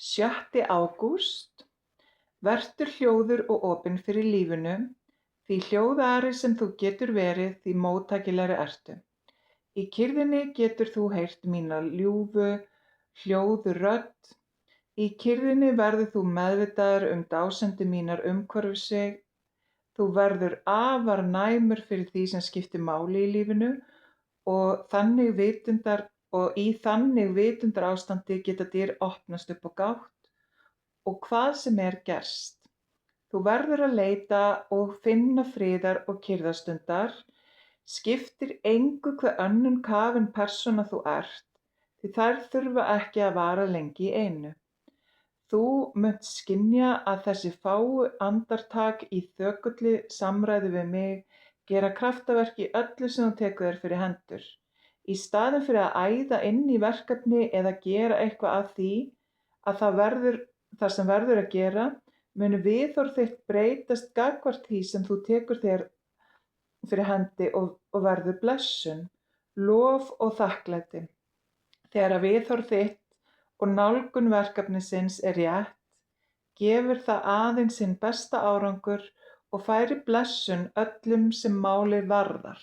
6. ágúst. Vertu hljóður og opinn fyrir lífinu, því hljóðari sem þú getur verið, því móttækilegri ertu. Í kyrrðinni getur þú heyrt mína ljúfu, hljóðu rödd. Í kyrrðinni verður þú meðvitaður dásemdir mínar umhverfis þig. Þú verður afar næmur fyrir því sem skiptir máli í lífinu og í þannig vitundarástandi geta dyr opnast upp á gátt og hvað sem gerst. Þú verður að leita og finna friðar og kyrrðarstundar. Skiptir engu hve önnum kafin persóna þú ert, því þær þurfa ekki að vara lengi í einu. Þú munt skynja að þessi fáu andartak í þögulli samræðu við mig gera kraftaverk í öllu sem þú tekur þér fyrir hendur. Í staðinn fyrir að æða inn í verkefni eða gera eitthvað að því að það sem verður að gera, munu viðhorf þitt breytast gagnvart því sem þú tekur þér fyrir hendi og verður blessun, lof og þakklæti. Þegar viðhorf þitt og nálgun verkefnisins rétt, gefur það aðeins sinn besta árangur og færir blessun öllum sem málið varðar.